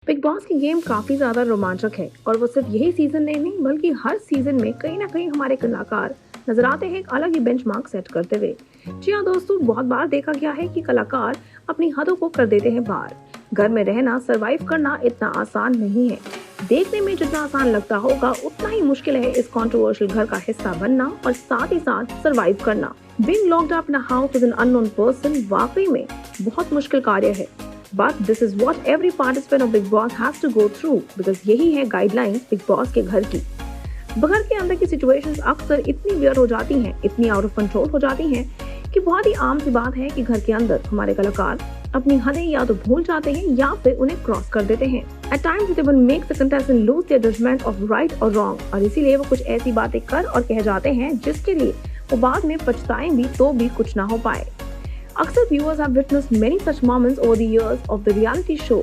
Big boss की game काफी ज्यादा रोमांचक है और वो सिर्फ यही सीजन में नहीं बल्कि हर सीजन में कहीं ना कहीं हमारे कलाकार नजर आते हैं एक अलग ही बेंचमार्क सेट करते हुए। जी हाँ दोस्तों, बहुत बार देखा गया है कि कलाकार अपनी हदों को कर देते हैं बाहर। घर में रहना, सरवाइव करना इतना आसान नहीं है। देखने में जितना आसान लगता होगा उतना ही मुश्किल है इस कंट्रोवर्शियल घर का हिस्सा बनना और साथ ही साथ सरवाइव करना। Being locked up in a house with an unknown person वाकई में बहुत मुश्किल कार्य है। But this is what every participant of Big Boss has to go through because यही है गाइडलाइंस बिग बॉस के घर की। घर के अंदर की सिचुएशंस अक्सर इतनी वियर हो जाती हैं, इतनी आउट ऑफ कंट्रोल हो जाती हैं कि बहुत ही आम सी बात है कि घर के अंदर हमारे कलाकार अपनी हदें या तो भूल जाते हैं या फिर उन्हें क्रॉस कर देते हैं। At times it even makes the contestant lose their judgment of right or wrong और इसीलिए वो कुछ ऐसी बातें कर और कह जाते हैं जिसके लिए वो बाद में पछताएं भी तो भी कुछ ना हो पाए। अक्सर viewers have witnessed many such moments over the years of the reality show।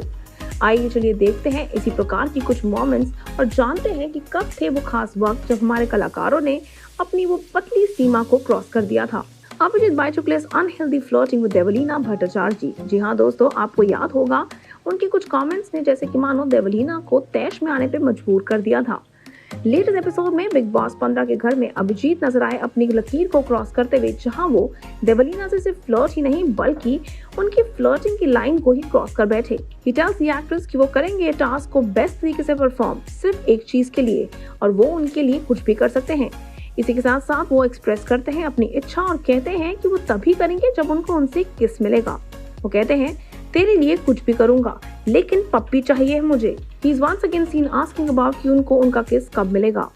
आइए चलिए देखते हैं इसी प्रकार की कुछ मोमेंट्स और जानते हैं कि कब थे वो खास वक्त जब हमारे कलाकारों ने अपनी वो पतली सीमा को क्रॉस कर दिया था। Abhijeet Bichukale unhealthy flirting with Devoleena Bhattacharjee जी हाँ दोस्तों, आपको याद होगा उनके कुछ कमेंट्स ने जैसे कि मानो देवलीना को तैश में आने पे मजबूर कर दिया था। लेटेस्ट एपिसोड में बिग बॉस 15 के घर में अभिजीत नजर आए अपनी लकीर को क्रॉस करते हुए, जहां वो देवलीना से सिर्फ फ्लर्ट ही नहीं बल्कि उनकी फ्लर्टिंग की लाइन को ही क्रॉस कर बैठे। ही टेल्स द एक्ट्रेस कि वो करेंगे ये टास्क को बेस्ट तरीके से परफॉर्म सिर्फ एक चीज के लिए और वो उनके लिए कुछ भी कर सकते हैं। इसी के साथ साथ वो एक्सप्रेस करते हैं अपनी इच्छा और कहते हैं कि वो तभी करेंगे जब उनको उनसे किस मिलेगा। वो कहते हैं तेरे लिए कुछ भी करूंगा लेकिन पप्पी चाहिए मुझे। He is once again seen asking about कि उनको उनका किस कब मिलेगा।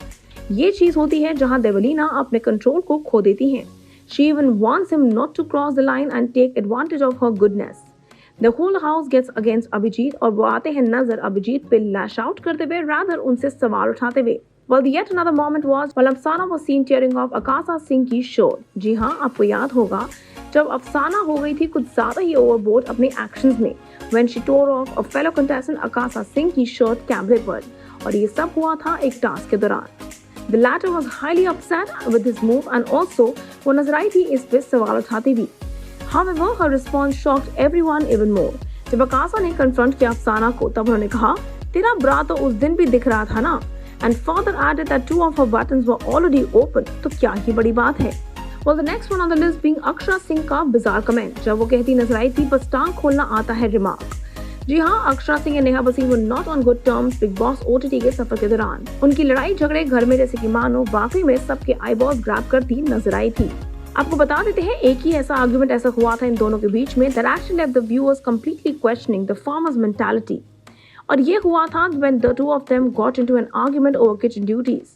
ये चीज होती है जहां देवलीना अपने कंट्रोल को खो देती हैं। She even wants him not to cross the line and take advantage of her goodness। The whole house gets against Abhijit और वो आते हैं नजर अभिजीत पे लैश आउट करते हुए, rather उनसे सवाल उठाते हुए। Well, yet another moment was while Afsana was seen tearing off Akasa Singh की शर्ट। जी हाँ, आपको याद होगा जब अफसाना हो गई थी कुछ ज्यादा ही ओवरबोर्ड अपने एक्शंस में when she tore off a fellow contestant Akasa Singh की शर्ट कैमरे पर, और ये सब हुआ था एक टास्क के दौरान। The latter was highly upset with this move and also वो नजर आई थी इस पे सवाल उठाती हुई। However, her response shocked everyone even more। जब अकासा ने कन्फ्रंट किया अफसाना को तब उन्होंने कहा तेरा ब्रा तो उस दिन भी दिख रहा था ना, and further added that two of her buttons were already open। तो क्या ही बड़ी बात है। Well, the next one on the list being Akshara Singh का बिजार कमेंट, जब वो कहती नजर आई थी बस टांग खोलना आता है रिमार्क। जी हाँ, अक्षरा सिंह और Neha Wasim were not on good terms Bigg Boss OTT के सफर के दौरान। उनकी लड़ाई झगड़े घर में जैसे कि मानो वाकई में सबके आईबॉल्स ग्रैब करती नजर आई थी। आपको बता देते हैं एक ही ऐसा आर्गुमेंट ऐसा हुआ था इन दोनों के बीच में that actually left the viewers completely questioning the farmer's mentality। और ये हुआ था when the two of them got into an argument over kitchen duties।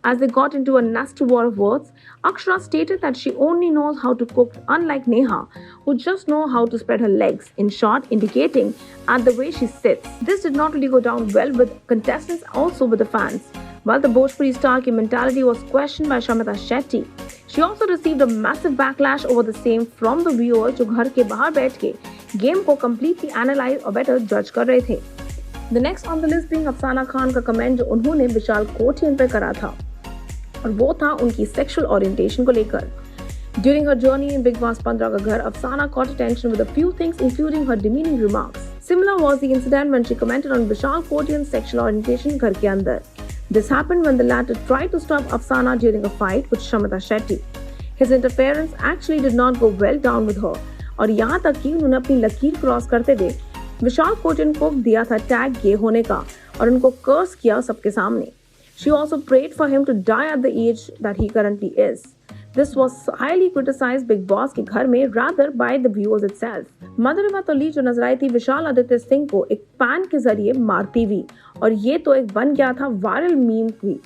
As they got into a nasty war of words, Akshara stated that she only knows how to cook, unlike Neha, who just know how to spread her legs, in short indicating at the way she sits। This did not really go down well with contestants, also with the fans। While the Bhojpuri star ki mentality was questioned by Shamita Shetty, she also received a massive backlash over the same from the viewers जो घर के बाहर बैठ के game को completely analyze और better judge कर रहे थे। The next on the list being अफसाना खान का कमेंट जो उन्होंने विशाल कोठियन पर करा था, और वो था उनकी सेक्सुअल ओरिएंटेशन को लेकर। During her journey in Big Boss 15 का घर, अफसाना caught attention with a few things including her demeaning remarks। Similar was the incident when she commented on Vishal Kotian's sexual orientation घर के अंदर। This happened when the latter tried to stop Afsana during a fight with Shamita Shetty। His interference actually did not go well down with her, और यहाँ तक कि उन्होंने अपनी लकीर क्रॉस करते हुए विशाल कोटियन को दिया था टैग गे होने का और उनको कर्स किया सबके सामने। She also prayed for him to die at the age that he currently is। This was highly criticized Big Boss के घर में rather by the viewers itself। मधुरिमा तोली जो नजर आई थी विशाल आदित्य सिंह को एक पैन के जरिए मारती हुई, और ये तो एक बन गया था वायरल मीम भी।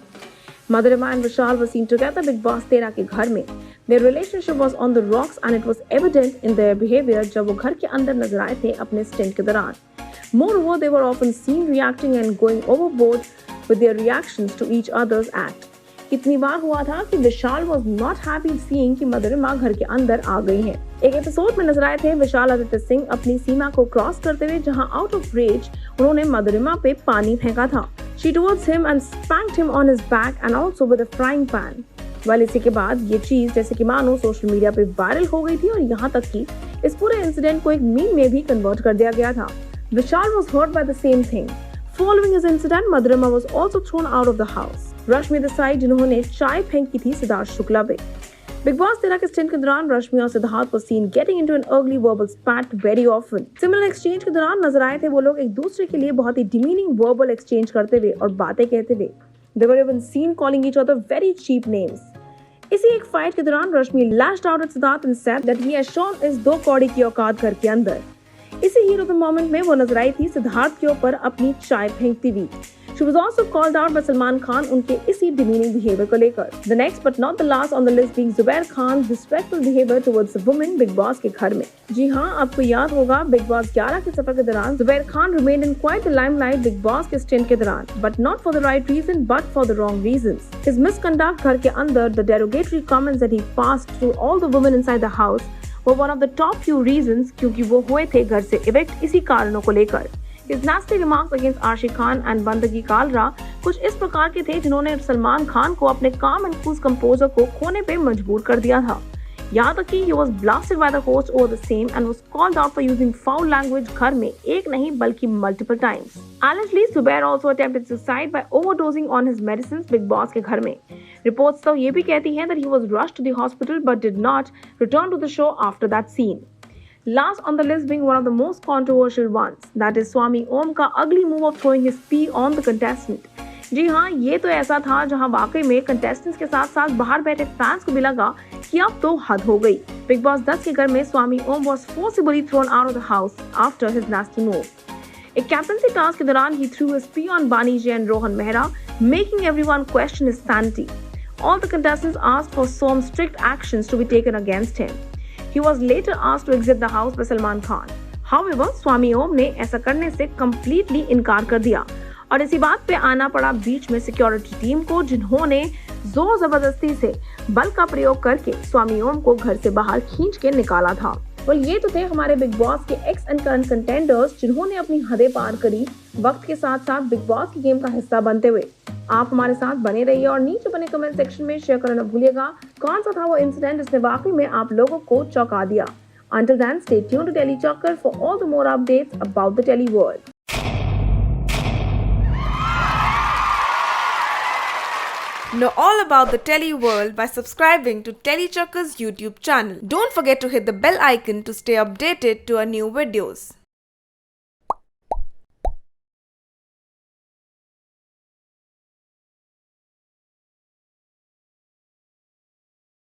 Madhurima and Vishal were seen together Big Boss 13 के घर में। Their relationship was on the rocks and it was evident in their behavior जब वो घर के अंदर नजर आए थे अपने स्टिंट के दौरान। Moreover, they were often seen reacting and going overboard with their reactions to each other's act। कितनी बार हुआ था कि विशाल was not happy seeing कि मधुरिमा घर के अंदर आ गई हैं। एक एपिसोड में नजर आए थे विशाल आदित्य सिंह अपनी सीमा को क्रॉस करते हुए, जहां आउट ऑफ रेज उन्होंने मधुरिमा पे पानी फेंका था। She towards him and spanked him on his back and also with a frying pan। वाल इसी के बाद ये चीज जैसे कि मानो सोशल मीडिया पे वायरल हो गई थी और यहाँ तक कि इस पूरे इंसिडेंट को एक मीम में भी कन्वर्ट कर दिया गया था। Vishal was hurt by the same thing। Following his incident, Madhurima was also thrown out of the house. Rashmi Desai जिन्होंने चाय फेंकी थी सिद्धार्थ शुक्ला पे। बिग बॉस 13 के स्टिंट के दौरान रश्मि और सिद्धार्थ को seen getting into an early verbal spat very often. Similar exchange के दौरान नजर आए थे वो लोग एक दूसरे के लिए बहुत ही डिमीनिंग वर्बल एक्सचेंज करते हुए और बातें कहते हुए। They were even seen calling each other very cheap names. इसी एक फाइट के दौरान Rashmi lashed out at Siddharth and said that he has shown his 2 कौड़ी की औकात घर के अंदर। इसी हीरो द मोमेंट में वो नजर आई थी सिद्धार्थ के ऊपर अपनी चाय फेंकती हुई। She was also called out by Salman Khan उनके इसी demeaning behavior को लेकर। The next but not the last on the list being Zubair Khan's disrespectful behavior towards a woman Big Boss के घर में। जी हाँ, आपको याद होगा Big Boss 11 के सफर के दौरान Zubair Khan remained in quite the limelight Big Boss के stint के दौरान, but not for the right reason but for the wrong reasons. His misconduct घर के अंदर, the derogatory comments that he passed to all the women inside the house were one of the top few reasons क्योंकि वो हुए थे घर से evict इसी कारणों को लेकर। His nasty remarks against Arshi Khan and Bandagi Kalra कुछ इस प्रकार के थे जिन्होंने सलमान खान को अपने calm and cool composure को खोने पे मजबूर कर दिया था। यहाँ तक कि he was blasted by the host over the same and was called out for using foul language घर में एक नहीं बल्कि multiple times. Allegedly, Zubair also attempted suicide by overdosing on his medicines Big Boss के घर में। Reports तो ये भी कहती हैं that he was rushed to the hospital but did not return to the show after that scene. Last on the list being one of the most controversial ones, that is Swami Om का ugly move of throwing his pee on the contestant. जी हाँ, ये तो ऐसा था जहाँ वाकई में contestants के साथ साथ बाहर बैठे फैंस को भी लगा कि अब तो हद हो गई। Big Boss 10 के घर में Swami Om was forcibly thrown out of the house after his nasty move. एक कैप्टनसी टास्क के दौरान he threw his pee on Bani J and Rohan Mehra, making everyone question his sanity. All the contestants asked for some strict actions to be taken against him. He was later asked to exit the house by Salman Khan. However, Swami Om ने ऐसा करने से completely इनकार कर दिया और इसी बात पे आना पड़ा बीच में सिक्योरिटी टीम को जिन्होंने जोर जबरदस्ती से बल का प्रयोग करके स्वामी ओम को घर से बाहर खींच के निकाला था। ये तो थे हमारे बिग बॉस के एक्स एंड करंट कंटेंडर्स जिन्होंने अपनी हदें पार करी वक्त के साथ साथ बिग बॉस की गेम का हिस्सा बनते हुए। आप हमारे साथ बने रहिए और नीचे बने कमेंट सेक्शन में शेयर करना भूलिएगा कौन सा था वो इंसिडेंट जिसने वाकई में आप लोगों को चौंका दिया। Until then, stay tuned to Telly Chocker for all the more updates about the Telly world. Know all about the Telly world by subscribing to Telly Chocker's YouTube channel. Don't forget to hit the bell icon to stay updated to our new videos.